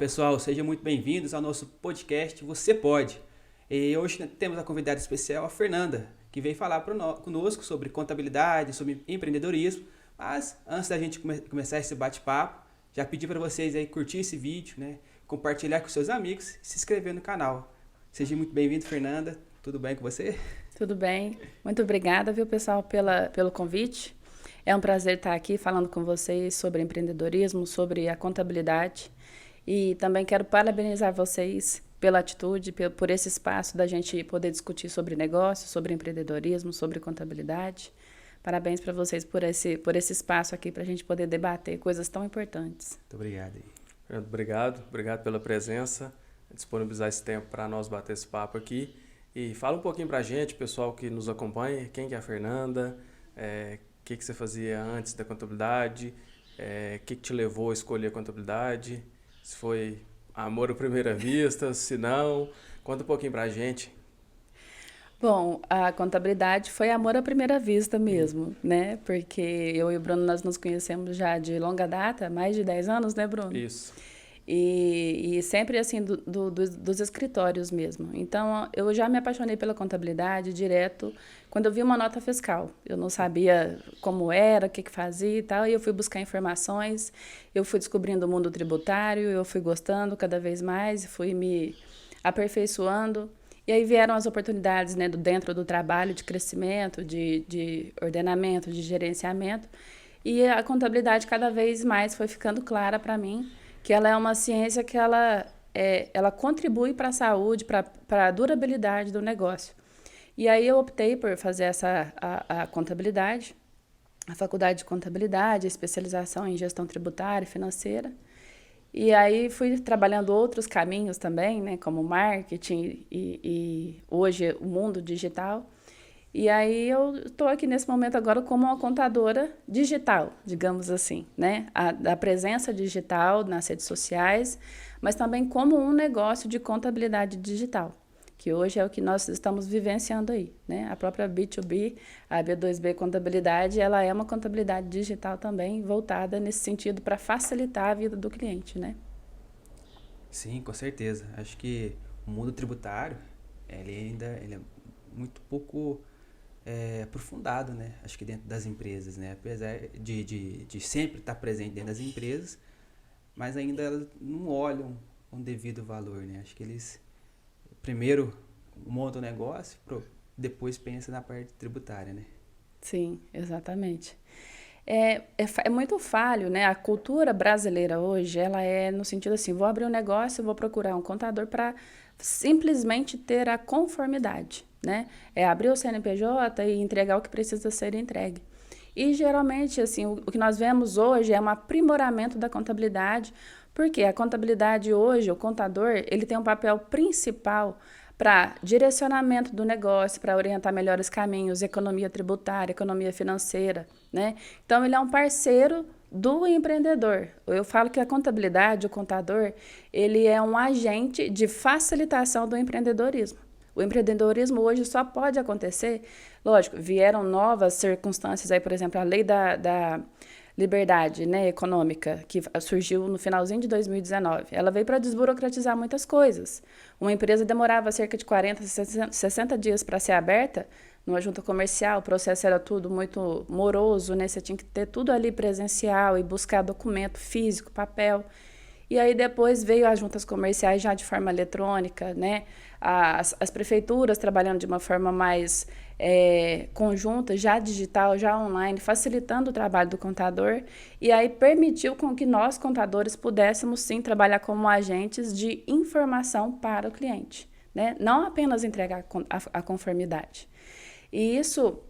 pessoal, sejam muito bem-vindos ao nosso podcast Você Pode. E hoje temos a convidada especial, a Fernanda, que veio falar conosco sobre contabilidade, sobre empreendedorismo. Mas antes da gente começar esse bate-papo, já pedi para vocês aí curtir esse vídeo, né? Compartilhar com seus amigos e se inscrever no canal. Seja muito bem-vindo, Fernanda. Tudo bem com você? Tudo bem. Muito obrigada, viu, pessoal, pelo convite. É um prazer estar aqui falando com vocês sobre empreendedorismo, sobre a contabilidade. E também quero parabenizar vocês pela atitude, por esse espaço da gente poder discutir sobre negócios, sobre empreendedorismo, sobre contabilidade. Parabéns para vocês por esse espaço aqui para a gente poder debater coisas tão importantes. Muito obrigado. Fernando, obrigado pela presença, disponibilizar esse tempo para nós bater esse papo aqui. E fala um pouquinho para a gente, pessoal que nos acompanha, quem que é a Fernanda, o que você fazia antes da contabilidade, o que te levou a escolher a contabilidade, se foi amor à primeira vista, se não, conta um pouquinho para a gente. Bom, a contabilidade foi amor à primeira vista mesmo, né? Porque eu e o Bruno, nós nos conhecemos já de longa data, mais de 10 anos, né, Bruno? Isso. E sempre assim, dos escritórios mesmo. Então, eu já me apaixonei pela contabilidade direto quando eu vi uma nota fiscal. Eu não sabia como era, o que fazia e tal, e eu fui buscar informações, eu fui descobrindo o mundo tributário, eu fui gostando cada vez mais, fui me aperfeiçoando. E aí vieram as oportunidades, né, dentro do trabalho, de crescimento, de ordenamento, de gerenciamento. E a contabilidade cada vez mais foi ficando clara para mim que ela é uma ciência que ela contribui para a saúde, para a durabilidade do negócio. E aí eu optei por fazer a contabilidade, a faculdade de contabilidade, a especialização em gestão tributária e financeira. E aí fui trabalhando outros caminhos também, né, como marketing e hoje o mundo digital. E aí eu estou aqui nesse momento agora como uma contadora digital, digamos assim, né, da presença digital nas redes sociais, mas também como um negócio de contabilidade digital, que hoje é o que nós estamos vivenciando aí, né? A própria B2B, a B2B Contabilidade, ela é uma contabilidade digital também voltada nesse sentido para facilitar a vida do cliente, né? Sim, com certeza. Acho que o mundo tributário, ele é muito pouco aprofundado, né? Acho que dentro das empresas, né? Apesar de sempre estar presente dentro das empresas, mas ainda elas não olham com devido valor, né? Acho que eles primeiro montam o negócio, depois pensam na parte tributária, né? Sim, exatamente. É muito falho, né? A cultura brasileira hoje, ela é no sentido assim, vou abrir um negócio, vou procurar um contador para simplesmente ter a conformidade, né? É abrir o CNPJ e entregar o que precisa ser entregue. E geralmente, assim, o que nós vemos hoje é um aprimoramento da contabilidade, porque a contabilidade hoje, o contador, ele tem um papel principal para direcionamento do negócio, para orientar melhores caminhos, economia tributária, economia financeira, né? Então, ele é um parceiro do empreendedor. Eu falo que a contabilidade, o contador, ele é um agente de facilitação do empreendedorismo. O empreendedorismo hoje só pode acontecer, lógico, vieram novas circunstâncias aí, por exemplo, a lei da liberdade, né, econômica, que surgiu no finalzinho de 2019. Ela veio para desburocratizar muitas coisas. Uma empresa demorava cerca de 40, 60 dias para ser aberta, numa junta comercial, o processo era tudo muito moroso, né? Você tinha que ter tudo ali presencial e buscar documento físico, papel. E aí depois veio as juntas comerciais já de forma eletrônica, né? As prefeituras trabalhando de uma forma mais conjunta, já digital, já online, facilitando o trabalho do contador. E aí permitiu com que nós, contadores, pudéssemos sim trabalhar como agentes de informação para o cliente, né? Não apenas entregar a conformidade. E isso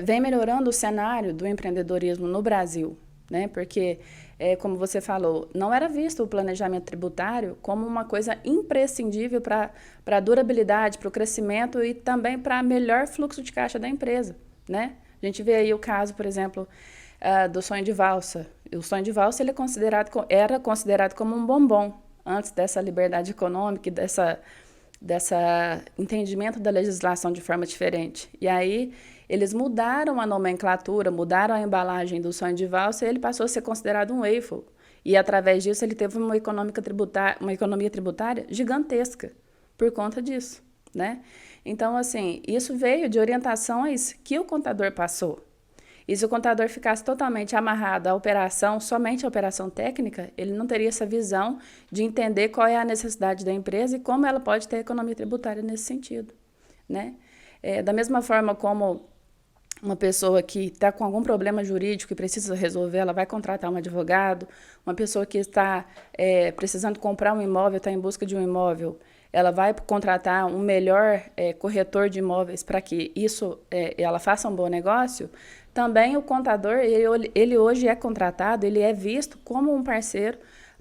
vem melhorando o cenário do empreendedorismo no Brasil, né? Porque, como você falou, não era visto o planejamento tributário como uma coisa imprescindível para a durabilidade, para o crescimento e também para melhor fluxo de caixa da empresa, né? A gente vê aí o caso, por exemplo, do sonho de valsa. O sonho de valsa ele era considerado como um bombom antes dessa liberdade econômica e dessa entendimento da legislação de forma diferente. E aí eles mudaram a nomenclatura, mudaram a embalagem do sonho de valsa e ele passou a ser considerado um waffle. E, através disso, ele teve uma economia tributária gigantesca por conta disso, né? Então, assim, isso veio de orientações que o contador passou. E se o contador ficasse totalmente amarrado à operação, somente à operação técnica, ele não teria essa visão de entender qual é a necessidade da empresa e como ela pode ter economia tributária nesse sentido, né? Da mesma forma como uma pessoa que está com algum problema jurídico e precisa resolver, ela vai contratar um advogado. Uma pessoa que está precisando comprar um imóvel, está em busca de um imóvel, ela vai contratar um melhor corretor de imóveis para que ela faça um bom negócio. Também o contador, ele hoje é contratado, ele é visto como um parceiro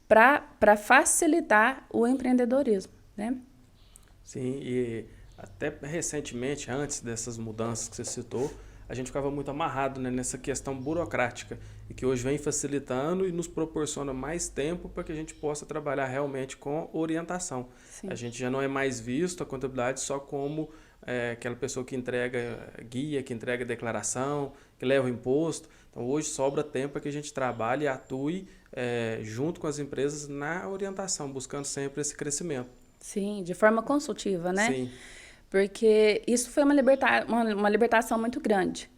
para facilitar o empreendedorismo, né? Sim, e até recentemente, antes dessas mudanças que você citou, a gente ficava muito amarrado, né, nessa questão burocrática e que hoje vem facilitando e nos proporciona mais tempo para que a gente possa trabalhar realmente com orientação. Sim. A gente já não é mais visto a contabilidade só como aquela pessoa que entrega guia, que entrega declaração, que leva o imposto. Então hoje sobra tempo para que a gente trabalhe e atue junto com as empresas na orientação, buscando sempre esse crescimento. Sim, de forma consultiva, né? Sim. Porque isso foi uma libertação muito grande.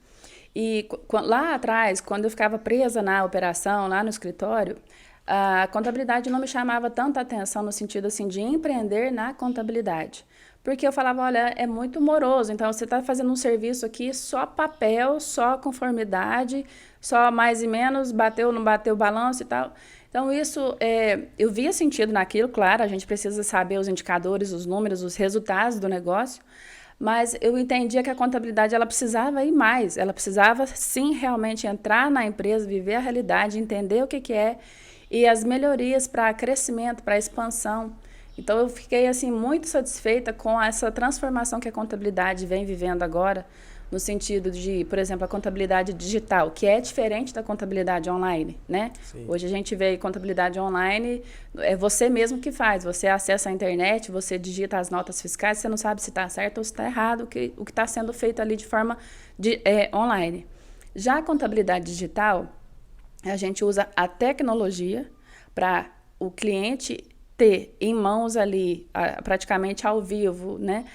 E lá atrás, quando eu ficava presa na operação, lá no escritório, a contabilidade não me chamava tanta atenção no sentido assim de empreender na contabilidade. Porque eu falava, olha, é muito moroso, então você está fazendo um serviço aqui só papel, só conformidade, só mais e menos, bateu, não bateu o balanço e tal. Então, eu via sentido naquilo, claro, a gente precisa saber os indicadores, os números, os resultados do negócio, mas eu entendia que a contabilidade ela precisava ir mais, ela precisava sim realmente entrar na empresa, viver a realidade, entender o que é e as melhorias para crescimento, para expansão. Então, eu fiquei assim muito satisfeita com essa transformação que a contabilidade vem vivendo agora, no sentido de, por exemplo, a contabilidade digital, que é diferente da contabilidade online, né? Sim. Hoje a gente vê contabilidade online, é você mesmo que faz, você acessa a internet, você digita as notas fiscais, você não sabe se está certo ou se está errado o que está sendo feito ali de forma online. Já a contabilidade digital, a gente usa a tecnologia para o cliente ter em mãos ali, praticamente ao vivo, né,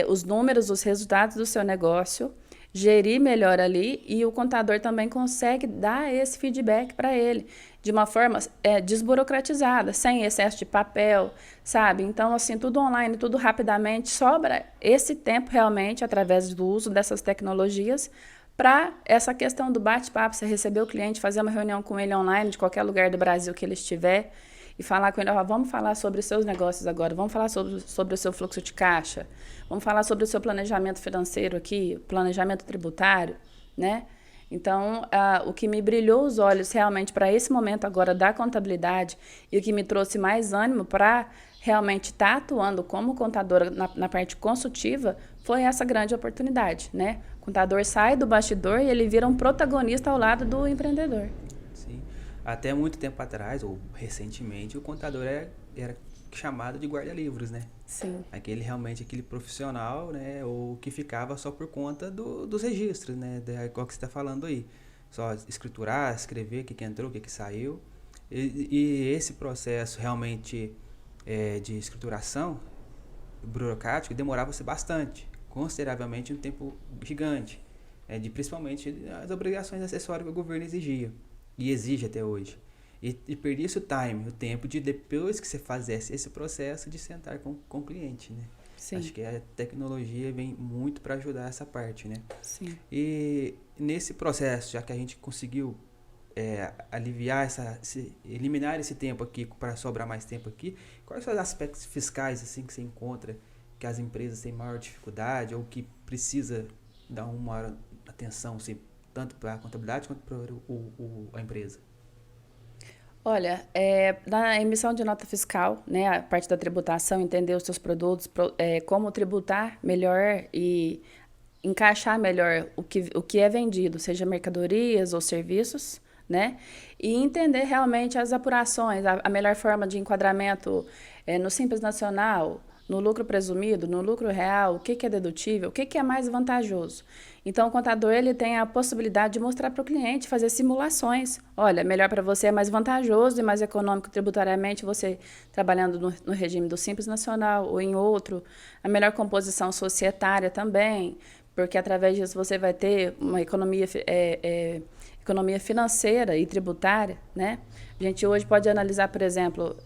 os números, os resultados do seu negócio, gerir melhor ali e o contador também consegue dar esse feedback para ele de uma forma desburocratizada, sem excesso de papel, sabe? Então, assim, tudo online, tudo rapidamente, sobra esse tempo realmente através do uso dessas tecnologias para essa questão do bate-papo, você receber o cliente, fazer uma reunião com ele online de qualquer lugar do Brasil que ele estiver, e falar com ele, vamos falar sobre os seus negócios agora, vamos falar sobre o seu fluxo de caixa, vamos falar sobre o seu planejamento financeiro aqui, planejamento tributário, né? Então, o que me brilhou os olhos realmente para esse momento agora da contabilidade e o que me trouxe mais ânimo para realmente estar atuando como contadora na parte consultiva foi essa grande oportunidade, né? O contador sai do bastidor e ele vira um protagonista ao lado do empreendedor. Até muito tempo atrás, ou recentemente, o contador era chamado de guarda-livros, né? Sim. Aquele profissional, né? Ou que ficava só por conta dos registros, né? Qual que você está falando aí. Só escriturar, escrever o que entrou, o que saiu. E esse processo realmente de escrituração burocrático demorava-se bastante, consideravelmente um tempo gigante, principalmente as obrigações acessórias que o governo exigia. E exige até hoje. E perdia-se o tempo de depois que você fizesse esse processo de sentar com o cliente, né? Sim. Acho que a tecnologia vem muito para ajudar essa parte, né? Sim. E nesse processo, já que a gente conseguiu aliviar eliminar esse tempo aqui para sobrar mais tempo aqui, quais são os aspectos fiscais assim que você encontra que as empresas têm maior dificuldade ou que precisa dar uma maior atenção, assim, tanto para a contabilidade quanto para a empresa? Olha, na emissão de nota fiscal, né, a parte da tributação, entender os seus produtos, como tributar melhor e encaixar melhor o que é vendido, seja mercadorias ou serviços, né, e entender realmente as apurações, a melhor forma de enquadramento no Simples Nacional, no lucro presumido, no lucro real, o que é dedutível, o que é mais vantajoso. Então, o contador ele tem a possibilidade de mostrar para o cliente, fazer simulações. Olha, melhor para você, é mais vantajoso e mais econômico tributariamente você trabalhando no regime do Simples Nacional ou em outro. A melhor composição societária também, porque através disso você vai ter uma economia financeira e tributária, né? A gente hoje pode analisar, por exemplo,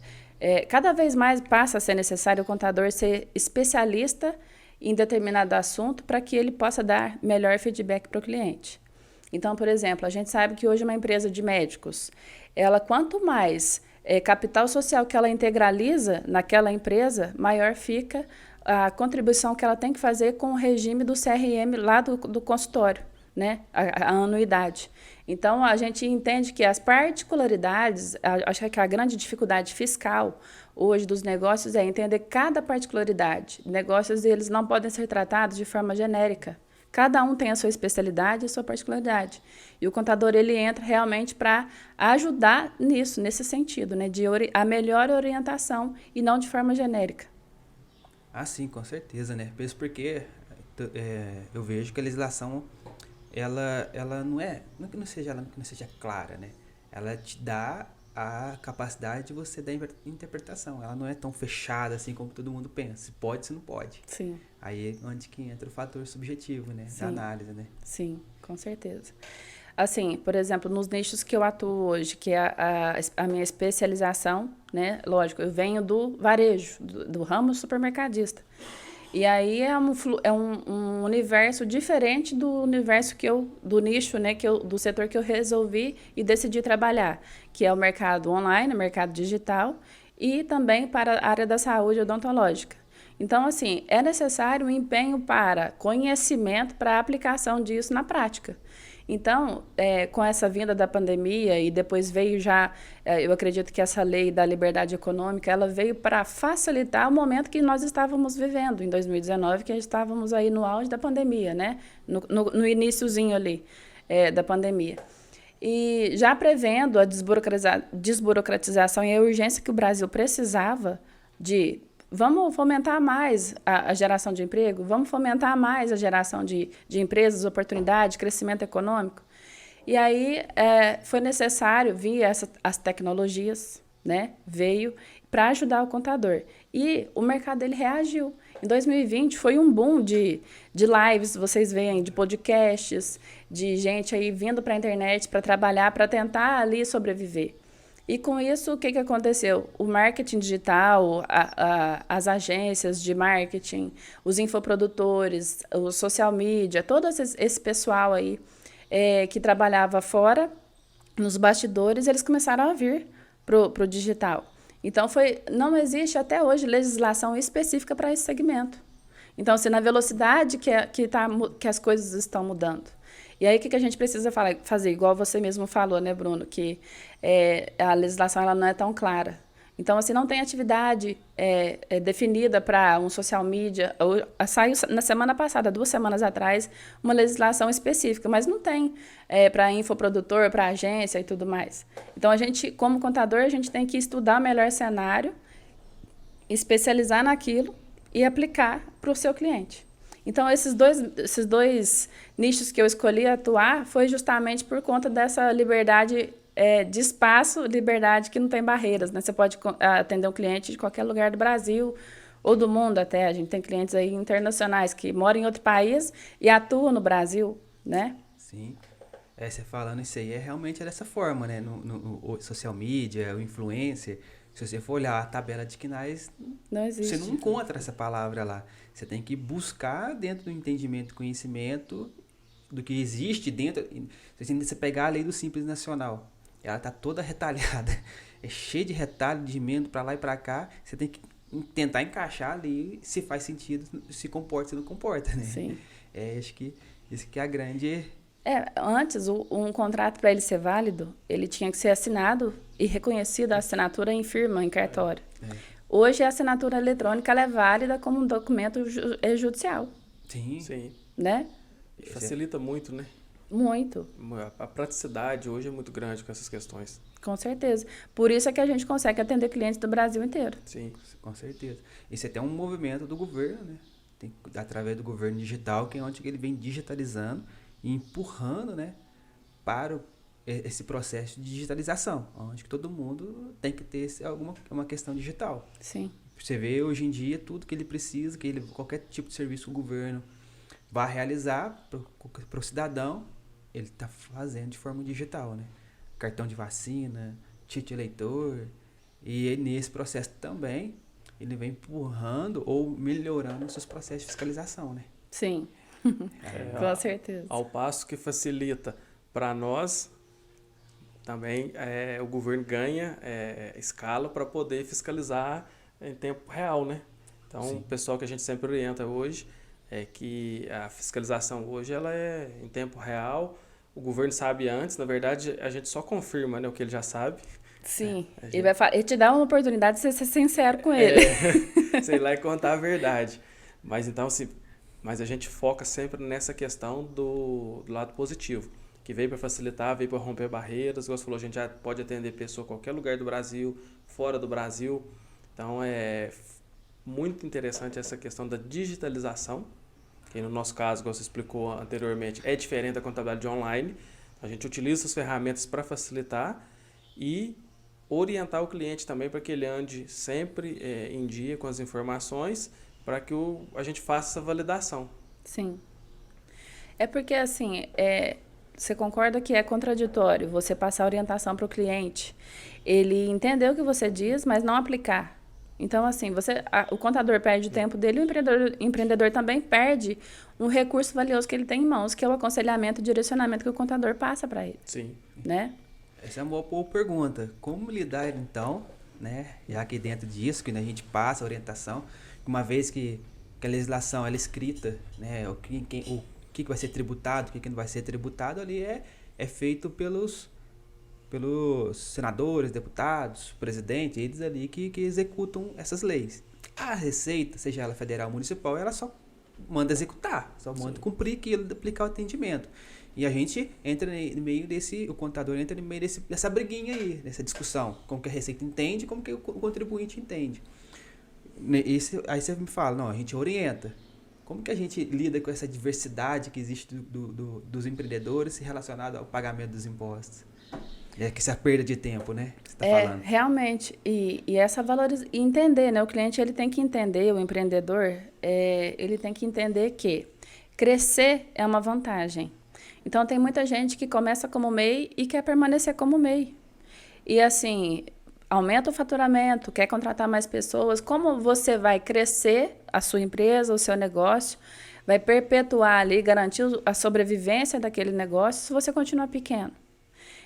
cada vez mais passa a ser necessário o contador ser especialista em determinado assunto para que ele possa dar melhor feedback para o cliente. Então, por exemplo, a gente sabe que hoje uma empresa de médicos, ela quanto mais capital social que ela integraliza naquela empresa, maior fica a contribuição que ela tem que fazer com o regime do CRM lá do consultório, né? A anuidade. Então, a gente entende que as particularidades, acho que a grande dificuldade fiscal hoje dos negócios é entender cada particularidade. Negócios, eles não podem ser tratados de forma genérica. Cada um tem a sua especialidade e a sua particularidade. E o contador, ele entra realmente para ajudar nisso, nesse sentido, né? A melhor orientação e não de forma genérica. Ah, sim, com certeza, né? Mesmo porque eu vejo que a legislação ela não é que não seja clara, né? Ela te dá a capacidade de você dar interpretação. Ela não é tão fechada assim como todo mundo pensa. Se pode, se não pode. Sim. Aí é onde que entra o fator subjetivo, né? Sim. Da análise, né? Sim, com certeza. Assim, por exemplo, nos nichos que eu atuo hoje, que é a minha especialização, né? Lógico, eu venho do varejo, do ramo supermercadista. E aí é um universo diferente do universo do nicho, né, do setor que eu resolvi e decidi trabalhar, que é o mercado online, o mercado digital e também para a área da saúde odontológica. Então, assim, é necessário um empenho para conhecimento, para a aplicação disso na prática. Então, com essa vinda da pandemia e depois veio já, eu acredito que essa lei da liberdade econômica, ela veio para facilitar o momento que nós estávamos vivendo em 2019, que estávamos aí no auge da pandemia, né? No iniciozinho ali da pandemia. E já prevendo a desburocratização e a urgência que o Brasil precisava de... Vamos fomentar mais a geração de emprego, vamos fomentar mais a geração de empresas, oportunidade, crescimento econômico. E aí foi necessário vir as tecnologias, né? Veio para ajudar o contador. E o mercado ele reagiu. Em 2020 foi um boom de lives, vocês veem, de podcasts, de gente aí vindo para a internet para trabalhar, para tentar ali sobreviver. E com isso, o que aconteceu? O marketing digital, as agências de marketing, os infoprodutores, o social media, todo esse pessoal aí que trabalhava fora, nos bastidores, eles começaram a vir para o digital. Então, não existe até hoje legislação específica para esse segmento. Então, assim, na velocidade que as coisas estão mudando. E aí, o que a gente precisa fazer? Igual você mesmo falou, né, Bruno? Que a legislação ela não é tão clara. Então, assim, não tem atividade definida para um social media. Saiu na semana passada, 2 semanas atrás, uma legislação específica, mas não tem para infoprodutor, para agência e tudo mais. Então, a gente, como contador, a gente tem que estudar o melhor cenário, especializar naquilo e aplicar para o seu cliente. Então, esses dois nichos que eu escolhi atuar foi justamente por conta dessa liberdade de espaço, liberdade que não tem barreiras, né? Você pode atender um cliente de qualquer lugar do Brasil ou do mundo até. A gente tem clientes aí internacionais que moram em outro país e atuam no Brasil, né? Sim. Você falando isso aí, realmente dessa forma, né? No social media, o influencer, se você for olhar a tabela de KNAIS, não existe. Você não encontra essa palavra lá. Você tem que buscar dentro do entendimento e conhecimento do que existe dentro. Se você pegar a lei do Simples Nacional, ela está toda retalhada. É cheia de retalho, de emenda para lá e para cá. Você tem que tentar encaixar ali se faz sentido, se comporta, se não comporta, né? Sim. Acho que isso que é a grande... Antes, um contrato, para ele ser válido, ele tinha que ser assinado e reconhecido a assinatura em firma, em cartório. Hoje, a assinatura eletrônica ela é válida como um documento judicial. Sim. Sim. Né? Facilita muito, né? Muito. A praticidade hoje é muito grande com essas questões. Com certeza. Por isso é que a gente consegue atender clientes do Brasil inteiro. Sim. Com certeza. Isso é até um movimento do governo, né? Através do governo digital, que é onde ele vem digitalizando e empurrando, né, para esse processo de digitalização, onde que todo mundo tem que ter uma questão digital. Sim. Você vê hoje em dia tudo que ele precisa, qualquer tipo de serviço que o governo vai realizar para o cidadão, ele está fazendo de forma digital, né? Cartão de vacina, título eleitor, e nesse processo também ele vem empurrando ou melhorando os seus processos de fiscalização, né? Sim, com certeza. Ao passo que facilita para nós, também o governo ganha escala para poder fiscalizar em tempo real, né? Então, Sim. o pessoal que a gente sempre orienta hoje é que a fiscalização hoje ela é em tempo real, o governo sabe antes, na verdade a gente só confirma, né, o que ele já sabe. Sim, gente... ele te dá uma oportunidade de você ser sincero com ele. Sei lá e contar a verdade. Mas então, assim, mas a gente foca sempre nessa questão do lado positivo, que veio para facilitar, veio para romper barreiras. Como você falou, a gente já pode atender pessoa em qualquer lugar do Brasil, fora do Brasil. Então, é muito interessante essa questão da digitalização, que no nosso caso, como você explicou anteriormente, é diferente da contabilidade online. A gente utiliza essas ferramentas para facilitar e orientar o cliente também para que ele ande sempre em dia com as informações para que a gente faça essa validação. Sim. É porque, assim, você concorda que é contraditório você passar orientação para o cliente, ele entender o que você diz, mas não aplicar. Então, assim, o contador perde o tempo dele, o empreendedor também perde um recurso valioso que ele tem em mãos, que é o aconselhamento e direcionamento que o contador passa para ele. Sim. Né? Essa é uma boa pergunta. Como lidar, então, né, já que dentro disso, que a gente passa a orientação, uma vez que a legislação ela é escrita, né, o que vai ser tributado, o que não vai ser tributado, ali é feito pelos senadores, deputados, presidente, eles ali que executam essas leis. A Receita, seja ela federal ou municipal, ela só manda executar, só manda cumprir aquilo, aplicar o atendimento. E a gente entra no meio o contador entra no meio dessa briguinha aí, dessa discussão, como que a Receita entende, como que o contribuinte entende. Aí você me fala, não, a gente orienta. Como que a gente lida com essa diversidade que existe dos empreendedores relacionada ao pagamento dos impostos? Que essa perda de tempo, né? Que você tá falando. Realmente. E essa valorização. E entender, né? O cliente ele tem que entender, o empreendedor, ele tem que entender que crescer é uma vantagem. Então, tem muita gente que começa como MEI e quer permanecer como MEI. E, assim, aumenta o faturamento, quer contratar mais pessoas. Como você vai crescer a sua empresa, o seu negócio, vai perpetuar ali, garantir a sobrevivência daquele negócio se você continuar pequeno.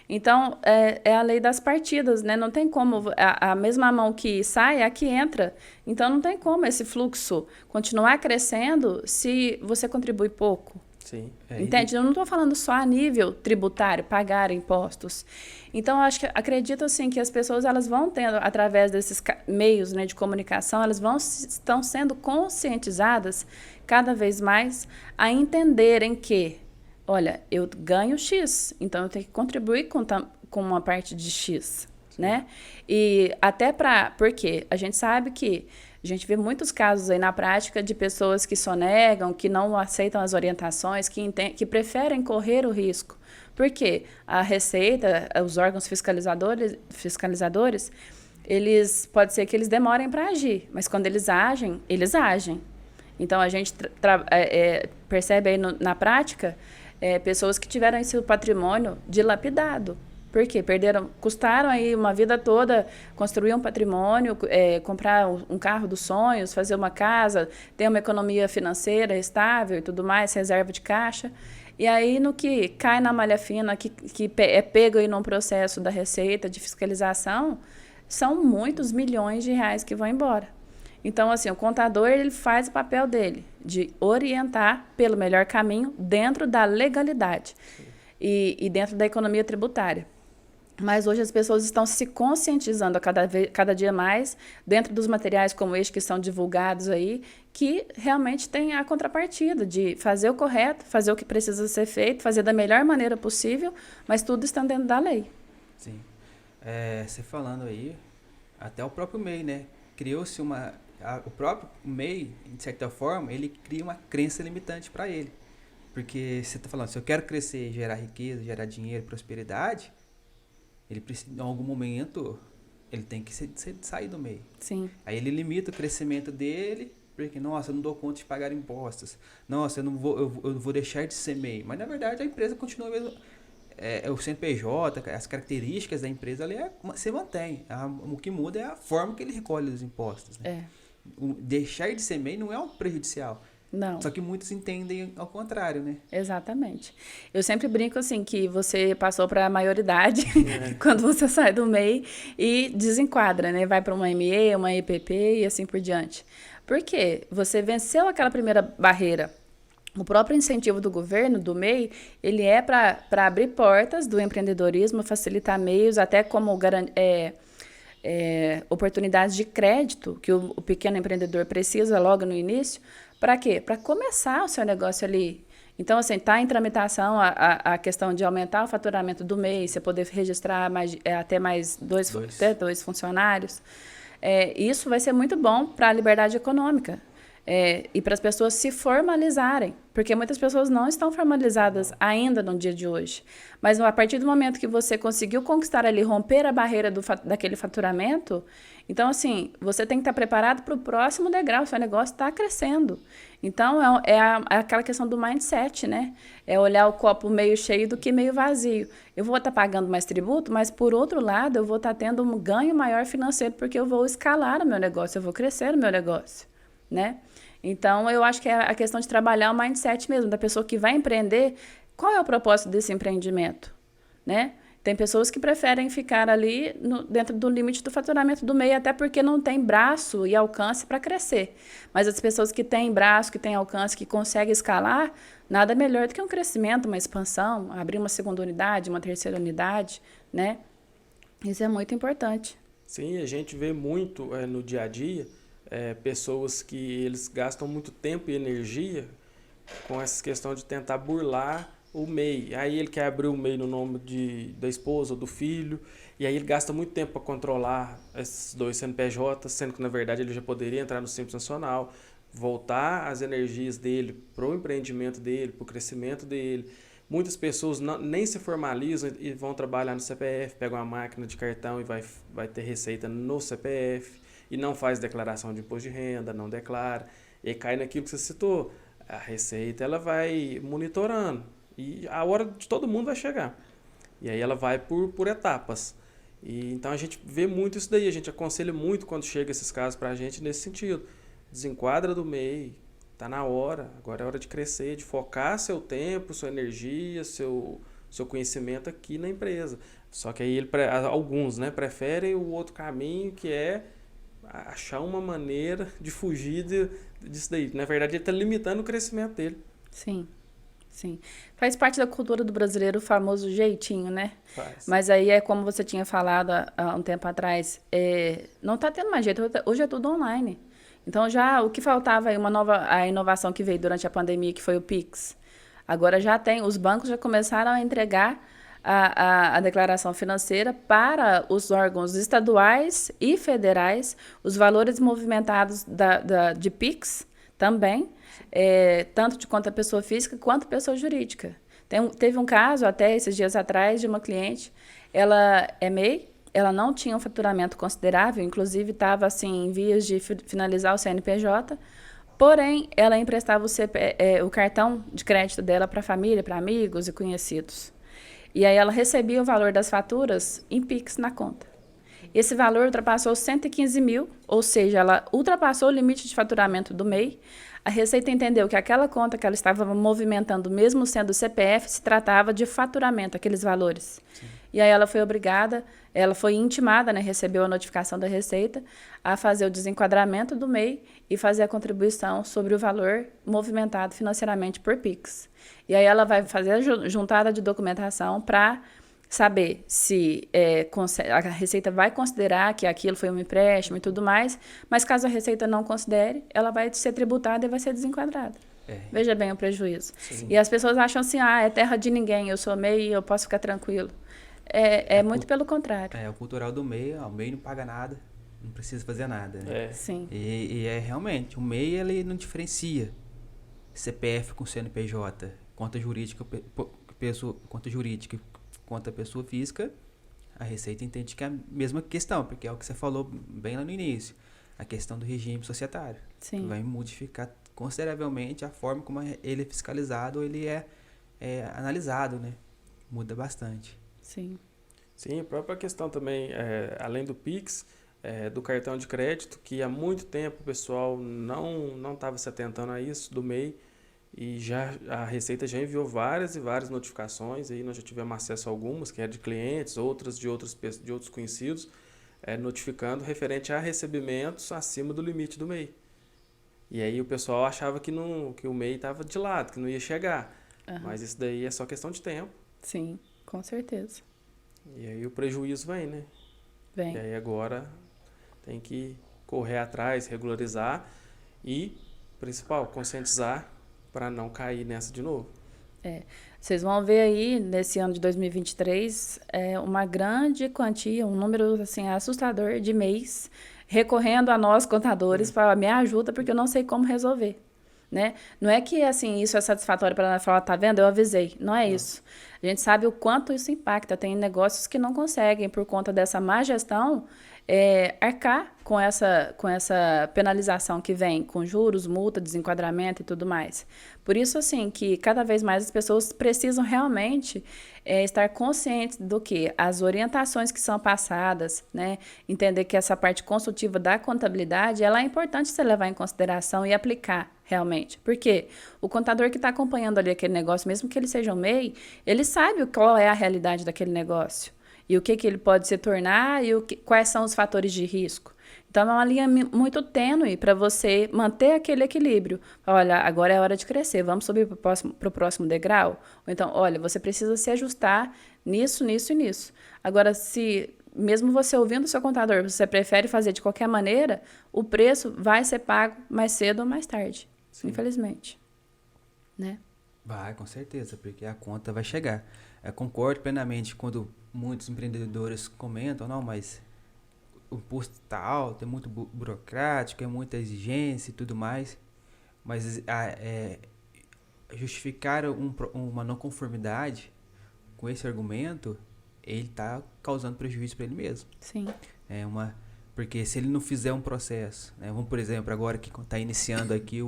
Então, é a lei das partidas, né? Não tem como, a mesma mão que sai é a que entra. Então, não tem como esse fluxo continuar crescendo se você contribui pouco. Sim. Entende? Eu não estou falando só a nível tributário, pagar impostos. Então, acredito assim, que as pessoas elas vão tendo, através desses meios, né, de comunicação, estão sendo conscientizadas cada vez mais a entenderem que, olha, eu ganho X, então eu tenho que contribuir com uma parte de X, né? E até porque a gente sabe que a gente vê muitos casos aí na prática de pessoas que sonegam, que não aceitam as orientações, que preferem correr o risco. Por quê? A Receita, os órgãos fiscalizadores, pode ser que eles demorem para agir, mas quando eles agem, eles agem. Então, a gente percebe aí na prática pessoas que tiveram seu patrimônio dilapidado. Por quê? Custaram aí uma vida toda construir um patrimônio, comprar um carro dos sonhos, fazer uma casa, ter uma economia financeira estável e tudo mais, reserva de caixa. E aí, no que cai na malha fina, que é pego aí num processo da Receita, de fiscalização, são muitos milhões de reais que vão embora. Então, assim, o contador ele faz o papel dele, de orientar pelo melhor caminho dentro da legalidade e dentro da economia tributária. Mas hoje as pessoas estão se conscientizando cada dia mais dentro dos materiais como este que são divulgados aí, que realmente tem a contrapartida de fazer o correto, fazer o que precisa ser feito, fazer da melhor maneira possível, mas tudo está dentro da lei. Sim. Você falando aí, até o próprio MEI, né? Criou-se o próprio MEI, de certa forma, ele cria uma crença limitante para ele. Porque você está falando, se eu quero crescer, gerar riqueza, gerar dinheiro, prosperidade, ele precisa, em algum momento, ele tem que sair do MEI. Sim. Aí ele limita o crescimento dele, porque, nossa, eu não dou conta de pagar impostos. Nossa, eu vou deixar de ser MEI. Mas, na verdade, a empresa continua mesmo. O CNPJ, as características da empresa ali se mantém. O que muda é a forma que ele recolhe os impostos. Né? Deixar de ser MEI não é um prejudicial. Não. Só que muitos entendem ao contrário, né? Exatamente. Eu sempre brinco assim que você passou para a maioridade quando você sai do MEI e desenquadra, né? Vai para uma ME, uma EPP e assim por diante. Por quê? Você venceu aquela primeira barreira. O próprio incentivo do governo, do MEI, ele é para abrir portas do empreendedorismo, facilitar meios, até como oportunidades de crédito que o pequeno empreendedor precisa logo no início. Para quê? Para começar o seu negócio ali. Então, assim, está em tramitação a questão de aumentar o faturamento do MEI, você poder registrar até mais dois funcionários. Isso vai ser muito bom para a liberdade econômica. E para as pessoas se formalizarem, porque muitas pessoas não estão formalizadas ainda no dia de hoje. Mas a partir do momento que você conseguiu conquistar ali, romper a barreira daquele faturamento, então, assim, você tem que estar preparado para o próximo degrau, seu negócio está crescendo. Então, é aquela questão do mindset, né? É olhar o copo meio cheio do que meio vazio. Eu vou estar pagando mais tributo, mas, por outro lado, eu vou estar tendo um ganho maior financeiro, porque eu vou escalar o meu negócio, eu vou crescer o meu negócio, né? Então, eu acho que é a questão de trabalhar o mindset mesmo, da pessoa que vai empreender. Qual é o propósito desse empreendimento? Né? Tem pessoas que preferem ficar ali dentro do limite do faturamento do MEI, até porque não tem braço e alcance para crescer. Mas as pessoas que têm braço, que têm alcance, que conseguem escalar, nada melhor do que um crescimento, uma expansão, abrir uma segunda unidade, uma terceira unidade, né? Isso é muito importante. Sim, a gente vê muito no dia a dia, pessoas que eles gastam muito tempo e energia com essa questão de tentar burlar o MEI. Aí ele quer abrir o MEI no nome da esposa ou do filho, e aí ele gasta muito tempo para controlar esses dois CNPJs, sendo que na verdade ele já poderia entrar no Simples Nacional, voltar as energias dele para o empreendimento dele, para o crescimento dele. Muitas pessoas nem se formalizam e vão trabalhar no CPF, pegam uma máquina de cartão e vai ter receita no CPF, e não faz declaração de imposto de renda, não declara, e cai naquilo que você citou. A receita ela vai monitorando, e a hora de todo mundo vai chegar. E aí ela vai por etapas. E então a gente vê muito isso daí, a gente aconselha muito quando chega esses casos para a gente nesse sentido. Desenquadra do MEI, está na hora, agora é hora de crescer, de focar seu tempo, sua energia, seu conhecimento aqui na empresa. Só que aí alguns, né, preferem o outro caminho, que é achar uma maneira de fugir disso daí. Na verdade, ele está limitando o crescimento dele. Sim, sim. Faz parte da cultura do brasileiro o famoso jeitinho, né? Faz. Mas aí é como você tinha falado há um tempo atrás, não está tendo mais jeito, hoje é tudo online. Então, já o que faltava aí, a inovação que veio durante a pandemia, que foi o Pix. Agora já tem, os bancos já começaram a entregar a declaração financeira para os órgãos estaduais e federais, os valores movimentados de PIX também, tanto de conta pessoa física quanto pessoa jurídica. Teve um caso, até esses dias atrás, de uma cliente, ela é MEI, ela não tinha um faturamento considerável, inclusive estava assim, em vias de finalizar o CNPJ, porém, ela emprestava o cartão de crédito dela para a família, para amigos e conhecidos. E aí ela recebia o valor das faturas em Pix na conta. Esse valor ultrapassou 115 mil, ou seja, ela ultrapassou o limite de faturamento do MEI. A Receita entendeu que aquela conta que ela estava movimentando, mesmo sendo CPF, se tratava de faturamento, aqueles valores. Sim. E aí ela foi intimada, né, recebeu a notificação da Receita, a fazer o desenquadramento do MEI e fazer a contribuição sobre o valor movimentado financeiramente por Pix. E aí ela vai fazer a juntada de documentação para saber se a Receita vai considerar que aquilo foi um empréstimo e tudo mais, mas caso a Receita não considere, ela vai ser tributada e vai ser desenquadrada. Veja bem o prejuízo. Sim. E as pessoas acham assim, é terra de ninguém, eu sou MEI e eu posso ficar tranquilo. é muito pelo contrário. O cultural do MEI, o MEI não paga nada, não precisa fazer nada, né? Sim. E realmente, o MEI ele não diferencia CPF com CNPJ, conta jurídica, conta pessoa física. A Receita entende que é a mesma questão, porque é o que você falou bem lá no início, a questão do regime societário. Sim. Vai modificar consideravelmente a forma como ele é fiscalizado ou ele é analisado, né? Muda bastante. Sim. Sim, a própria questão também, além do Pix, do cartão de crédito, que há muito tempo o pessoal não estava se atentando a isso, do MEI, e a Receita já enviou várias e várias notificações, aí nós já tivemos acesso a algumas, que é de clientes, outras de outros conhecidos, notificando referente a recebimentos acima do limite do MEI. E aí o pessoal achava que o MEI estava de lado, que não ia chegar. Uhum. Mas isso daí é só questão de tempo. Sim, com certeza. E aí o prejuízo vem, né? Vem. E aí agora tem que correr atrás, regularizar e, principal, conscientizar para não cair nessa de novo. Vocês vão ver aí, nesse ano de 2023, uma grande quantia, um número assim, assustador de MEIs recorrendo a nós, contadores, para me ajuda, porque eu não sei como resolver. Né? Não é que assim, isso é satisfatório para ela falar, tá vendo? Eu avisei. Não é isso. A gente sabe o quanto isso impacta. Tem negócios que não conseguem, por conta dessa má gestão, arcar com essa penalização que vem com juros, multa, desenquadramento e tudo mais. Por isso, assim, que cada vez mais as pessoas precisam realmente estar conscientes do que as orientações que são passadas, né? Entender que essa parte consultiva da contabilidade, ela é importante você levar em consideração e aplicar realmente. Porque o contador que está acompanhando ali aquele negócio, mesmo que ele seja um MEI, ele sabe qual é a realidade daquele negócio. E o que ele pode se tornar e quais são os fatores de risco. Então, é uma linha muito tênue para você manter aquele equilíbrio. Olha, agora é hora de crescer, vamos subir para o próximo degrau? Ou então, olha, você precisa se ajustar nisso, nisso e nisso. Agora, se mesmo você ouvindo o seu contador, você prefere fazer de qualquer maneira, o preço vai ser pago mais cedo ou mais tarde, infelizmente. Né? Vai, com certeza, porque a conta vai chegar. Eu concordo plenamente quando muitos empreendedores comentam, não, mas o imposto está alto, é muito burocrático, é muita exigência e tudo mais. Mas justificar uma não conformidade com esse argumento, ele está causando prejuízo para ele mesmo. Sim. Porque se ele não fizer um processo, né, vamos, por exemplo, agora que está iniciando aqui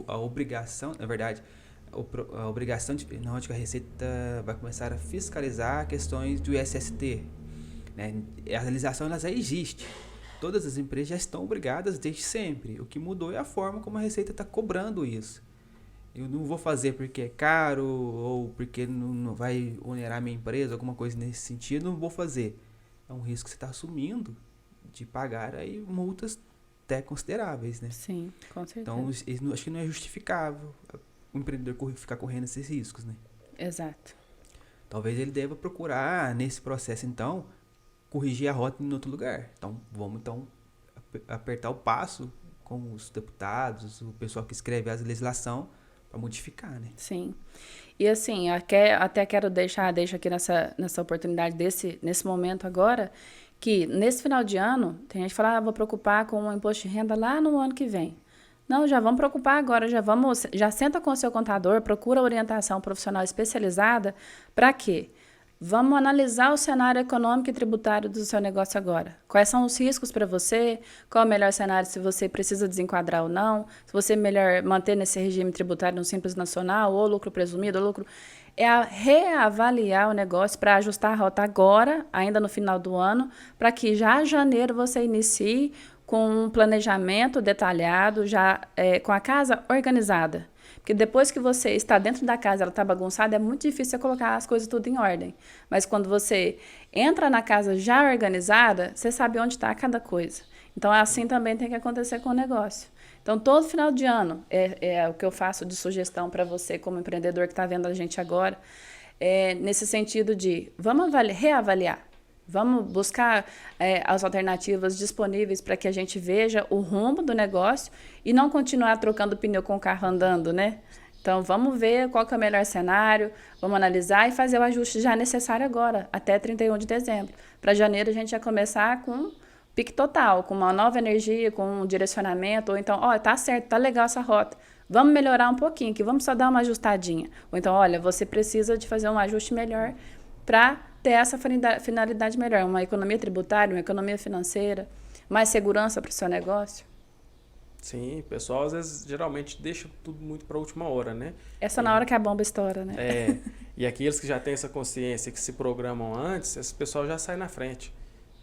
a obrigação, na verdade, a obrigação na onde a Receita vai começar a fiscalizar questões do ISST. Né? A realização ela já existe. Todas as empresas já estão obrigadas desde sempre. O que mudou é a forma como a Receita está cobrando isso. Eu não vou fazer porque é caro ou porque não vai onerar minha empresa, alguma coisa nesse sentido, não vou fazer. É um risco que você está assumindo de pagar aí multas até consideráveis, né? Sim, com certeza. Então, acho que não é justificável o empreendedor ficar correndo esses riscos, né? Exato. Talvez ele deva procurar, nesse processo, então, corrigir a rota em outro lugar. Então, vamos, apertar o passo com os deputados, o pessoal que escreve a legislação, para modificar, né? Sim. E assim, até quero deixa aqui nessa oportunidade, nesse momento agora, que nesse final de ano, tem gente que fala, vou preocupar com o imposto de renda lá no ano que vem. Não, já vamos preocupar agora, já senta com o seu contador, procura orientação profissional especializada, para quê? Vamos analisar o cenário econômico e tributário do seu negócio agora. Quais são os riscos para você? Qual é o melhor cenário se você precisa desenquadrar ou não? Se você é melhor manter nesse regime tributário no Simples Nacional, ou lucro presumido, ou lucro... reavaliar o negócio para ajustar a rota agora, ainda no final do ano, para que já em janeiro você inicie com um planejamento detalhado, já com a casa organizada. Porque depois que você está dentro da casa, ela está bagunçada, é muito difícil você colocar as coisas tudo em ordem. Mas quando você entra na casa já organizada, você sabe onde está cada coisa. Então, assim também tem que acontecer com o negócio. Então, todo final de ano, é o que eu faço de sugestão para você, como empreendedor que está vendo a gente agora, nesse sentido de, vamos reavaliar. Vamos buscar as alternativas disponíveis para que a gente veja o rumo do negócio e não continuar trocando pneu com o carro andando, né? Então, vamos ver qual que é o melhor cenário, vamos analisar e fazer o ajuste já necessário agora, até 31 de dezembro. Para janeiro, a gente já começar com pique total, com uma nova energia, com um direcionamento, ou então, ó, tá certo, tá legal essa rota, vamos melhorar um pouquinho, que vamos só dar uma ajustadinha. Ou então, olha, você precisa de fazer um ajuste melhor para ter essa finalidade melhor, uma economia tributária, uma economia financeira, mais segurança para o seu negócio. Sim, o pessoal às vezes geralmente deixa tudo muito para a última hora, né? É só na hora que a bomba estoura, né? E aqueles que já têm essa consciência, que se programam antes, esse pessoal já sai na frente.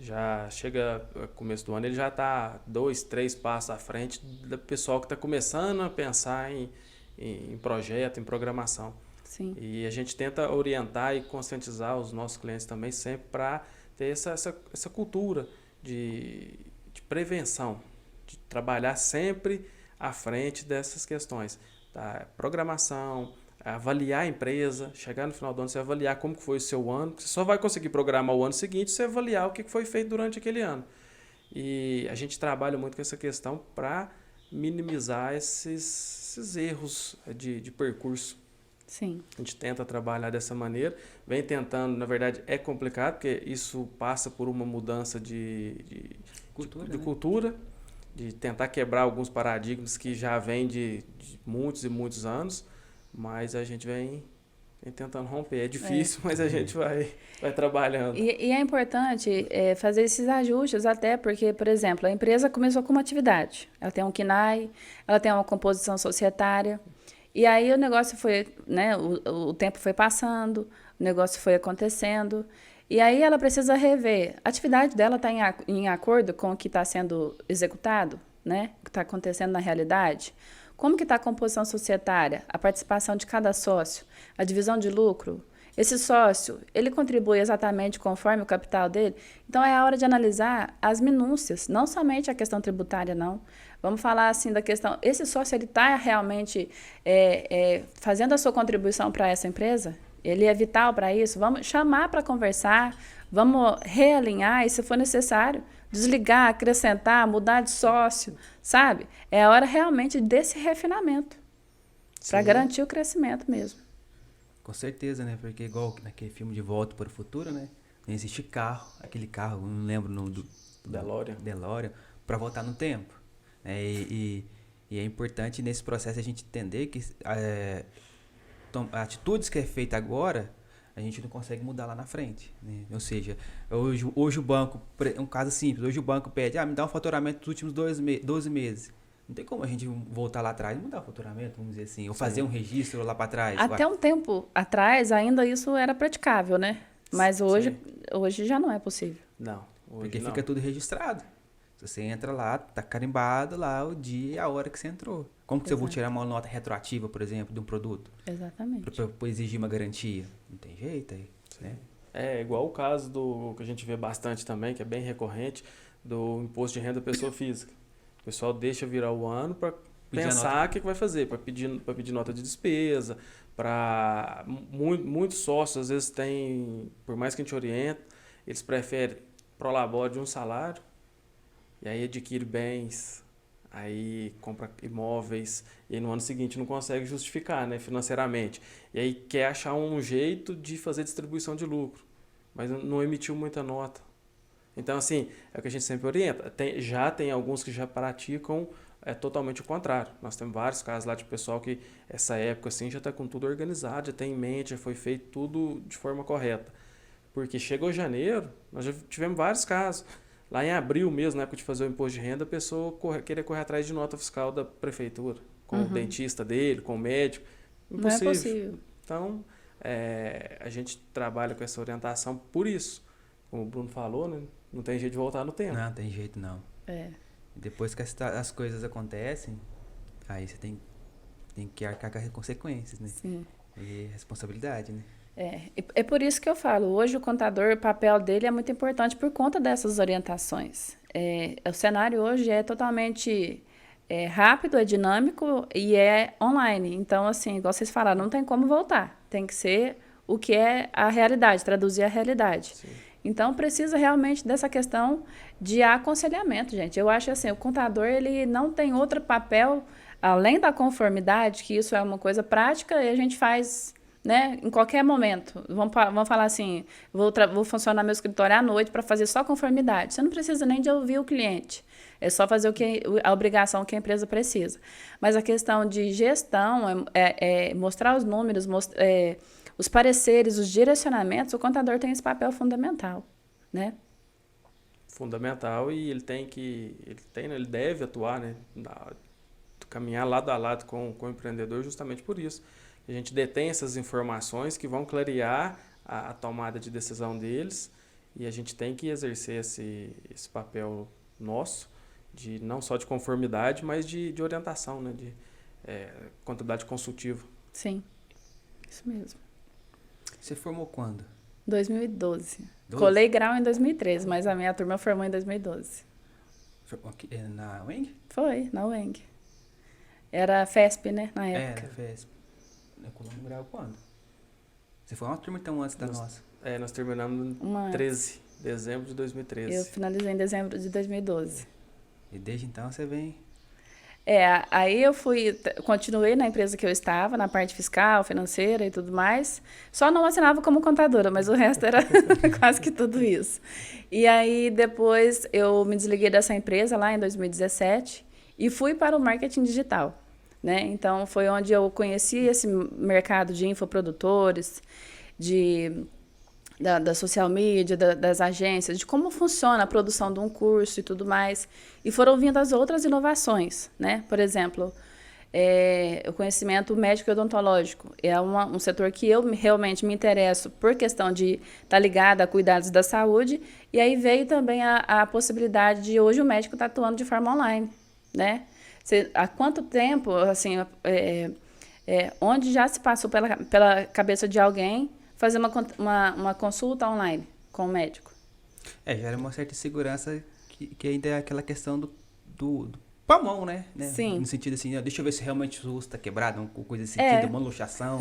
Já chega começo do ano, ele já está 2, 3 passos à frente do pessoal que está começando a pensar em projeto, em programação. Sim. E a gente tenta orientar e conscientizar os nossos clientes também sempre para ter essa cultura de prevenção, de trabalhar sempre à frente dessas questões. Tá? Programação, avaliar a empresa, chegar no final do ano, você avaliar como que foi o seu ano, você só vai conseguir programar o ano seguinte se avaliar o que foi feito durante aquele ano. E a gente trabalha muito com essa questão para minimizar esses erros de percurso. Sim. A gente tenta trabalhar dessa maneira, vem tentando, na verdade é complicado, porque isso passa por uma mudança de cultura, de tentar quebrar alguns paradigmas que já vêm de muitos e muitos anos, mas a gente vem tentando romper. É difícil, mas a gente vai trabalhando. E é importante fazer esses ajustes até porque, por exemplo, a empresa começou com uma atividade, ela tem um KNAI, ela tem uma composição societária, e aí o negócio foi, né, o tempo foi passando, o negócio foi acontecendo, e aí ela precisa rever. A atividade dela está em acordo com o que está sendo executado, né? O que está acontecendo na realidade. Como que está a composição societária, a participação de cada sócio, a divisão de lucro? Esse sócio, ele contribui exatamente conforme o capital dele? Então, é a hora de analisar as minúcias, não somente a questão tributária, não. Vamos falar assim da questão, esse sócio, ele está realmente fazendo a sua contribuição para essa empresa? Ele é vital para isso? Vamos chamar para conversar, vamos realinhar e, se for necessário, desligar, acrescentar, mudar de sócio, sabe? É a hora realmente desse refinamento, para garantir o crescimento mesmo. Com certeza, né? Porque igual naquele filme De Volta para o Futuro, né? Não existe carro, aquele carro, não lembro o nome do DeLorean, para voltar no tempo. Né? E é importante nesse processo a gente entender que atitudes que é feita agora, a gente não consegue mudar lá na frente. Né? Ou seja, hoje o banco, um caso simples, hoje o banco pede, me dá um faturamento dos últimos 12 meses. Não tem como a gente voltar lá atrás e mudar o faturamento, vamos dizer assim, ou fazer um registro lá para trás. Até um tempo atrás, ainda isso era praticável, né? Mas hoje já não é possível. Não. Porque fica tudo registrado. Se você entra lá, tá carimbado lá o dia e a hora que você entrou. Como que eu vou tirar uma nota retroativa, por exemplo, de um produto? Exatamente. Para exigir uma garantia? Não tem jeito aí, né? É igual o caso do que a gente vê bastante também, que é bem recorrente, do imposto de renda da pessoa física. O pessoal deixa virar o ano para pensar o que vai fazer, para pedir nota de despesa, para muitos sócios às vezes têm, por mais que a gente oriente, eles preferem prolabore de um salário e aí adquire bens, aí compra imóveis e aí no ano seguinte não consegue justificar, né, financeiramente. E aí quer achar um jeito de fazer distribuição de lucro, mas não emitiu muita nota. Então, assim, é o que a gente sempre orienta. Já tem alguns que já praticam totalmente o contrário. Nós temos vários casos lá de pessoal que, essa época, assim, já está com tudo organizado, já tem em mente, já foi feito tudo de forma correta. Porque chegou janeiro, nós já tivemos vários casos. Lá em abril mesmo, na época de fazer o imposto de renda, a pessoa queria correr atrás de nota fiscal da prefeitura, com o dentista dele, com o médico. Impossível. Não é possível. Então, a gente trabalha com essa orientação por isso. Como o Bruno falou, né? Não tem jeito de voltar no tempo. Não tem jeito, não. Depois que as coisas acontecem, aí você tem que arcar com as consequências, né? Sim. E responsabilidade, né? É por isso que eu falo, hoje o contador, o papel dele é muito importante por conta dessas orientações. O cenário hoje é totalmente rápido, é dinâmico e é online. Então, assim, igual vocês falaram, não tem como voltar. Tem que ser o que é a realidade, traduzir a realidade. Sim. Então, precisa realmente dessa questão de aconselhamento, gente. Eu acho assim, o contador, ele não tem outro papel, além da conformidade, que isso é uma coisa prática e a gente faz, né, em qualquer momento. Vamos falar assim, vou funcionar meu escritório à noite para fazer só conformidade. Você não precisa nem de ouvir o cliente. É só fazer a obrigação que a empresa precisa. Mas a questão de gestão, mostrar os números, os pareceres, os direcionamentos, o contador tem esse papel fundamental, né? Fundamental, e ele deve atuar, né? Caminhar lado a lado com o empreendedor justamente por isso. A gente detém essas informações que vão clarear a tomada de decisão deles, e a gente tem que exercer esse papel nosso, não só de conformidade, mas de orientação, né? De contabilidade consultiva. Sim, isso mesmo. Você formou quando? 2012. 12? Colei grau em 2013, mas a minha turma formou em 2012. Na UENG? Foi, na UENG. Era FESP, né, na época. Era FESP. Eu colei no grau quando? Você foi uma turma então antes da nossa? Nós terminamos em dezembro de 2013. Eu finalizei em dezembro de 2012. E desde então você vem... Aí eu continuei na empresa que eu estava, na parte fiscal, financeira e tudo mais. Só não assinava como contadora, mas o resto era quase que tudo isso. E aí depois eu me desliguei dessa empresa lá em 2017 e fui para o marketing digital, né? Então foi onde eu conheci esse mercado de infoprodutores, da social media, das agências, de como funciona a produção de um curso e tudo mais. E foram vindo as outras inovações, né? Por exemplo, o conhecimento médico e odontológico. É um setor que eu realmente me interesso por questão de estar ligada a cuidados da saúde. E aí veio também a possibilidade de hoje o médico estar atuando de forma online, né? Há quanto tempo, assim, onde já se passou pela cabeça de alguém fazer uma consulta online com o médico? Gera uma certa insegurança que ainda é aquela questão do pulmão, né? Sim. No sentido assim, deixa eu ver se realmente o osso está quebrado, uma coisa nesse sentido, uma luxação,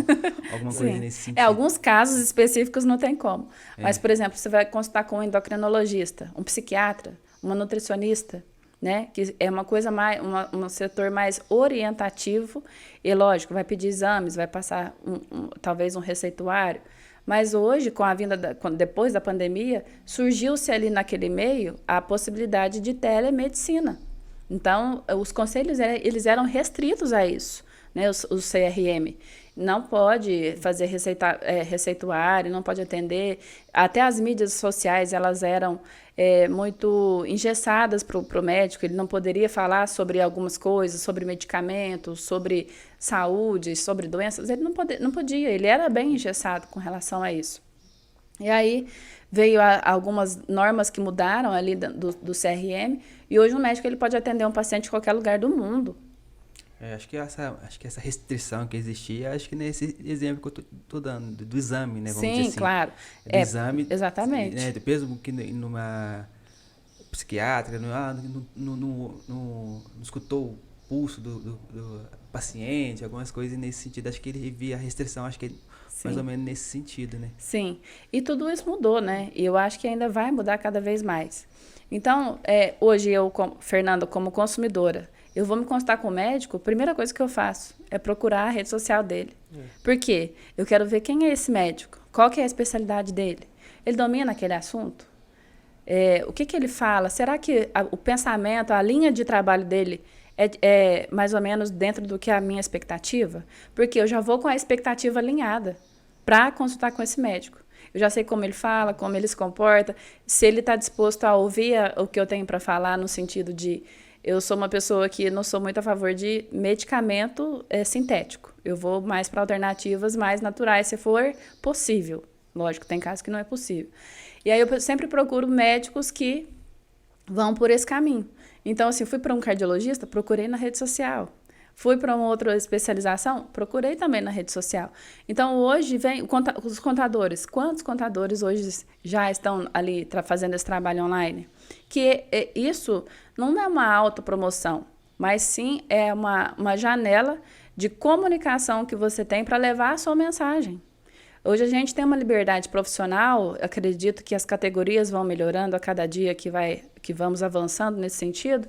alguma Sim. coisa nesse sentido. Alguns casos específicos não tem como. Mas, por exemplo, você vai consultar com um endocrinologista, um psiquiatra, uma nutricionista, né? Que é uma coisa mais, um setor mais orientativo e, lógico, vai pedir exames, vai passar talvez um receituário. Mas hoje, com a vinda depois da pandemia, surgiu-se ali naquele meio a possibilidade de telemedicina. Então, os conselhos eles eram restritos a isso, né? O CRM. Não pode fazer receituário, não pode atender. Até as mídias sociais, elas eram muito engessadas para o médico. Ele não poderia falar sobre algumas coisas, sobre medicamentos, sobre saúde, sobre doenças. Ele não podia, ele era bem engessado com relação a isso. E aí veio algumas normas que mudaram ali do CRM, e hoje o médico ele pode atender um paciente em qualquer lugar do mundo. Acho que essa restrição que existia, acho que nesse exemplo que eu tô dando, do exame, né? Vamos dizer assim. Sim, claro. Do exame. Exatamente. Né, mesmo que numa psiquiátrica, não escutou o pulso do paciente, algumas coisas nesse sentido. Acho que ele via a restrição, acho que mais ou menos nesse sentido, né? Sim. E tudo isso mudou, né? E eu acho que ainda vai mudar cada vez mais. Então, hoje eu, Fernanda, como consumidora, eu vou me consultar com o médico, a primeira coisa que eu faço é procurar a rede social dele. Por quê? Eu quero ver quem é esse médico, qual que é a especialidade dele. Ele domina aquele assunto? O que ele fala? Será que o pensamento, a linha de trabalho dele é mais ou menos dentro do que é a minha expectativa? Porque eu já vou com a expectativa alinhada para consultar com esse médico. Eu já sei como ele fala, como ele se comporta, se ele está disposto a ouvir o que eu tenho para falar no sentido de... Eu sou uma pessoa que não sou muito a favor de medicamento sintético. Eu vou mais para alternativas mais naturais, se for possível. Lógico, tem casos que não é possível. E aí eu sempre procuro médicos que vão por esse caminho. Então, assim, fui para um cardiologista, procurei na rede social. Fui para uma outra especialização, procurei também na rede social. Então, hoje vem os contadores. Quantos contadores hoje já estão ali fazendo esse trabalho online? Que isso não é uma autopromoção, mas sim é uma janela de comunicação que você tem para levar a sua mensagem. Hoje a gente tem uma liberdade profissional, acredito que as categorias vão melhorando a cada dia que vamos avançando nesse sentido.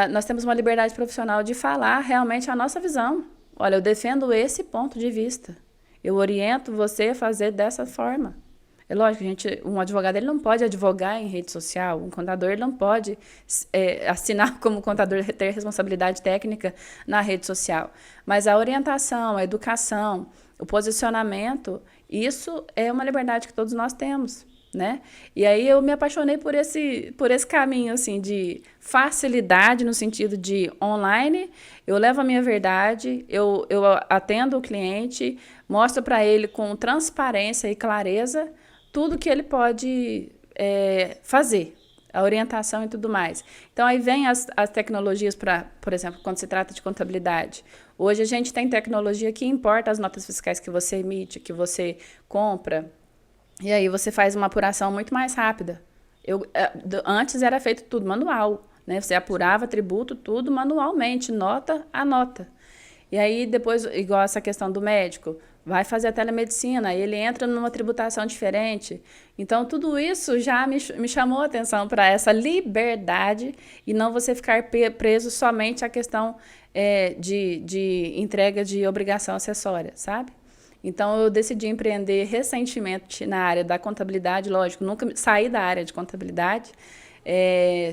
Nós temos uma liberdade profissional de falar realmente a nossa visão. Olha, eu defendo esse ponto de vista. Eu oriento você a fazer dessa forma. É lógico, um advogado ele não pode advogar em rede social, um contador ele não pode assinar como contador, ter responsabilidade técnica na rede social. Mas a orientação, a educação, o posicionamento, isso é uma liberdade que todos nós temos, né? E aí eu me apaixonei por esse caminho, assim, de facilidade no sentido de online, eu levo a minha verdade, eu atendo o cliente, mostro para ele com transparência e clareza tudo que ele pode fazer, a orientação e tudo mais. Então, aí vem as tecnologias para, por exemplo, quando se trata de contabilidade. Hoje, a gente tem tecnologia que importa as notas fiscais que você emite, que você compra, e aí você faz uma apuração muito mais rápida. Antes era feito tudo manual, né? Você apurava tributo, tudo manualmente, nota a nota. E aí, depois, igual essa questão do médico, vai fazer a telemedicina, ele entra numa tributação diferente. Então, tudo isso já me chamou a atenção para essa liberdade e não você ficar preso somente à questão de entrega de obrigação acessória, sabe? Então, eu decidi empreender recentemente na área da contabilidade, lógico, nunca saí da área de contabilidade,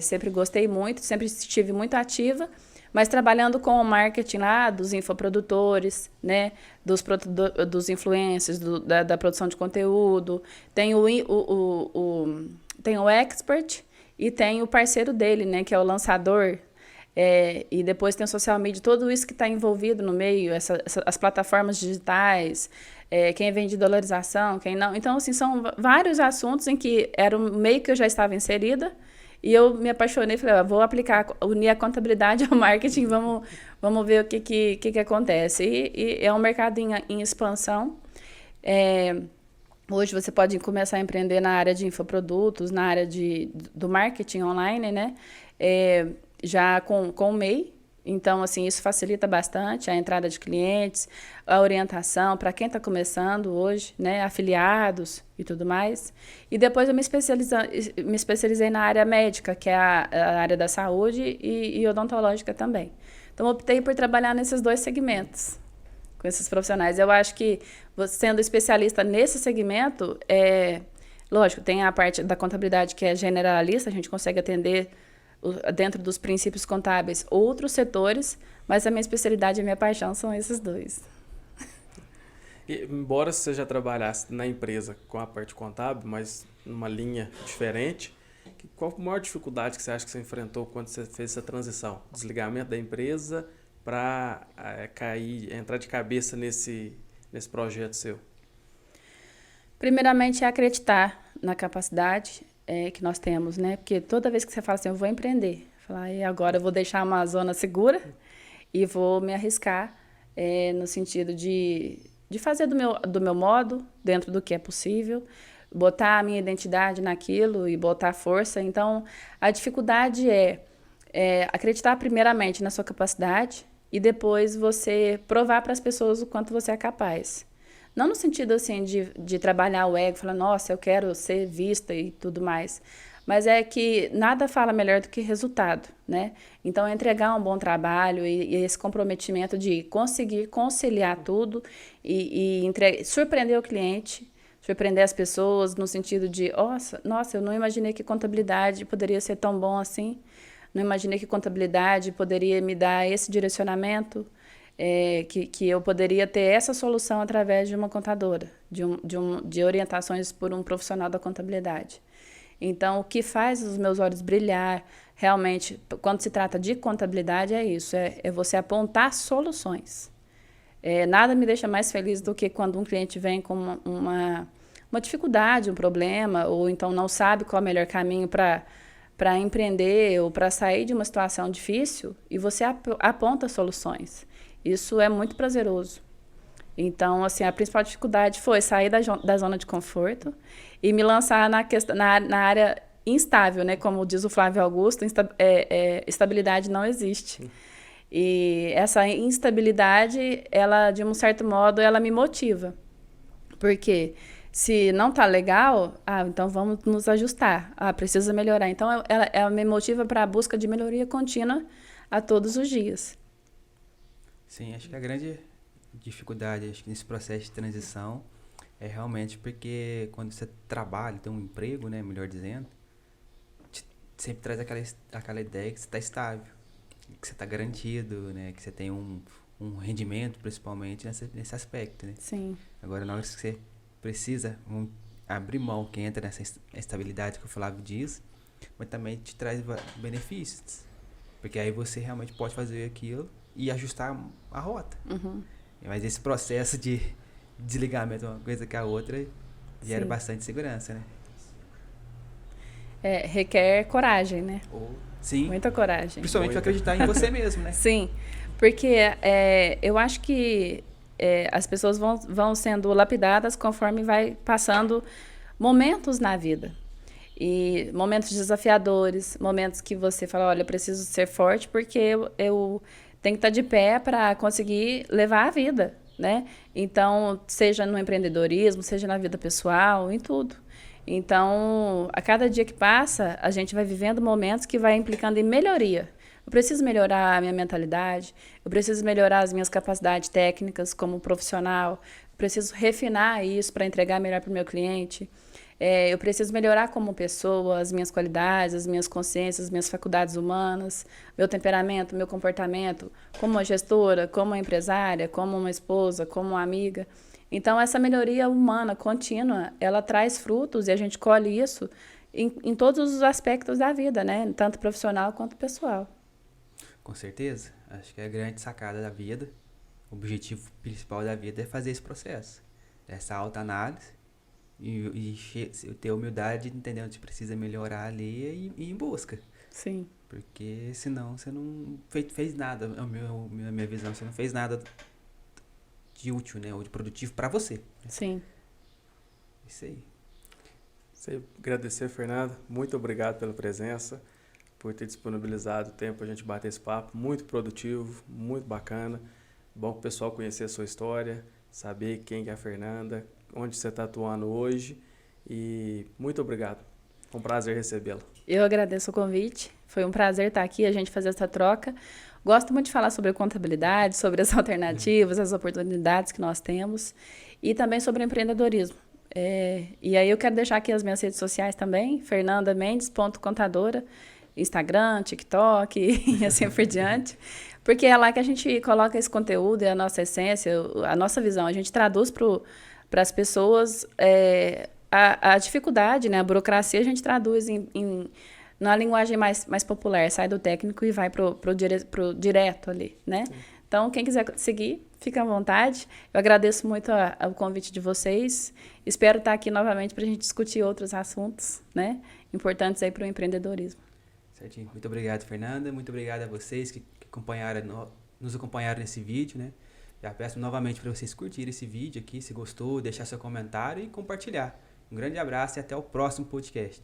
sempre gostei muito, sempre estive muito ativa, mas trabalhando com o marketing lá dos infoprodutores, né, dos influencers, da produção de conteúdo, tem o expert e tem o parceiro dele, né, que é o lançador, e depois tem o social media, tudo isso que está envolvido no meio, as plataformas digitais, quem vende dolarização, quem não. Então, assim, são vários assuntos em que era um meio que eu já estava inserida, e eu me apaixonei, falei, vou unir a contabilidade ao marketing, vamos ver o que acontece. E é um mercado em expansão. Hoje você pode começar a empreender na área de infoprodutos, na área do marketing online, né? Já com o MEI. Então, assim, isso facilita bastante a entrada de clientes, a orientação para quem está começando hoje, né, afiliados e tudo mais. E depois eu me especializei na área médica, que é a área da saúde e odontológica também. Então, optei por trabalhar nesses dois segmentos, com esses profissionais. Eu acho que, sendo especialista nesse segmento, lógico, tem a parte da contabilidade que é generalista, a gente consegue atender dentro dos princípios contábeis outros setores, mas a minha especialidade e a minha paixão são esses dois. E, embora você já trabalhasse na empresa com a parte contábil, mas numa linha diferente, qual a maior dificuldade que você acha que você enfrentou quando você fez essa transição? Desligamento da empresa para entrar de cabeça nesse projeto seu? Primeiramente, é acreditar na capacidade que nós temos, né? Porque toda vez que você fala assim, eu vou empreender, falar, e agora eu vou deixar uma zona segura e vou me arriscar no sentido de fazer do meu modo, dentro do que é possível, botar a minha identidade naquilo e botar força. Então, a dificuldade é acreditar primeiramente na sua capacidade e depois você provar para as pessoas o quanto você é capaz. Não no sentido, assim, de trabalhar o ego, falar, nossa, eu quero ser vista e tudo mais. Mas é que nada fala melhor do que resultado, né? Então, entregar um bom trabalho e esse comprometimento de conseguir conciliar tudo e surpreender o cliente, surpreender as pessoas no sentido de, nossa, eu não imaginei que contabilidade poderia ser tão bom assim, não imaginei que contabilidade poderia me dar esse direcionamento, que eu poderia ter essa solução através de uma contadora, de orientações por um profissional da contabilidade. Então, o que faz os meus olhos brilhar, realmente, quando se trata de contabilidade, é isso, é você apontar soluções. Nada me deixa mais feliz do que quando um cliente vem com uma dificuldade, um problema, ou então não sabe qual é o melhor caminho para empreender ou para sair de uma situação difícil, e você aponta soluções. Isso é muito prazeroso. Então, assim, a principal dificuldade foi sair da zona de conforto e me lançar na área instável, né? Como diz o Flávio Augusto, estabilidade não existe. E essa instabilidade, ela, de um certo modo, ela me motiva. Porque se não tá legal, então vamos nos ajustar. Precisa melhorar. Então, ela me motiva para a busca de melhoria contínua a todos os dias. Sim, acho que a grande dificuldade acho que nesse processo de transição é realmente porque quando você trabalha, tem um emprego, né, melhor dizendo, sempre traz aquela ideia que você está estável, que você está garantido, né, que você tem um rendimento, principalmente nesse aspecto, né? Sim. Agora, na hora que você precisa abrir mão, que entra nessa estabilidade que o Flávio diz, mas também te traz benefícios, porque aí você realmente pode fazer aquilo e ajustar a rota. Uhum. Mas esse processo de desligamento uma coisa com a outra gera Sim. bastante segurança, né? Requer coragem, né? Sim. Muita coragem. Principalmente para acreditar em você mesmo, né? Sim, porque eu acho que as pessoas vão sendo lapidadas conforme vai passando momentos na vida. E momentos desafiadores, momentos que você fala, olha, eu preciso ser forte porque eu tenho que estar de pé para conseguir levar a vida, né? Então, seja no empreendedorismo, seja na vida pessoal, em tudo. Então, a cada dia que passa, a gente vai vivendo momentos que vai implicando em melhoria. Eu preciso melhorar a minha mentalidade, eu preciso melhorar as minhas capacidades técnicas como profissional, eu preciso refinar isso para entregar melhor para o meu cliente. Eu preciso melhorar como pessoa, as minhas qualidades, as minhas consciências, as minhas faculdades humanas, meu temperamento, meu comportamento, como uma gestora, como uma empresária, como uma esposa, como uma amiga. Então, essa melhoria humana contínua, ela traz frutos e a gente colhe isso em todos os aspectos da vida, né? Tanto profissional quanto pessoal. Com certeza. Acho que é a grande sacada da vida, o objetivo principal da vida é fazer esse processo. Essa autoanálise e ter humildade de entender onde precisa melhorar ali e ir em busca. Sim. Porque senão você não fez nada, a minha visão, você não fez nada de útil, né, ou de produtivo para você. Sim. Isso aí. Agradecer, Fernanda. Muito obrigado pela presença, por ter disponibilizado o tempo para a gente bater esse papo. Muito produtivo, muito bacana. Bom para o pessoal conhecer a sua história, saber quem é a Fernanda, onde você está atuando hoje. E muito obrigado. Foi um prazer recebê-la. Eu agradeço o convite. Foi um prazer estar aqui, a gente fazer essa troca. Gosto muito de falar sobre contabilidade, sobre as alternativas, as oportunidades que nós temos e também sobre empreendedorismo. E aí eu quero deixar aqui as minhas redes sociais também, fernandamendes.contadora, Instagram, TikTok e assim por diante, porque é lá que a gente coloca esse conteúdo, é a nossa essência, a nossa visão. A gente traduz para as pessoas a dificuldade, né? A burocracia a gente traduz na linguagem mais popular, sai do técnico e vai pro direto ali, né? Sim. Então, quem quiser seguir, fica à vontade. Eu agradeço muito o convite de vocês. Espero estar aqui novamente para a gente discutir outros assuntos, né? Importantes aí para o empreendedorismo. Certinho. Muito obrigado, Fernanda. Muito obrigado a vocês que nos acompanharam nesse vídeo, né? Já peço novamente para vocês curtirem esse vídeo aqui, se gostou, deixar seu comentário e compartilhar. Um grande abraço e até o próximo podcast.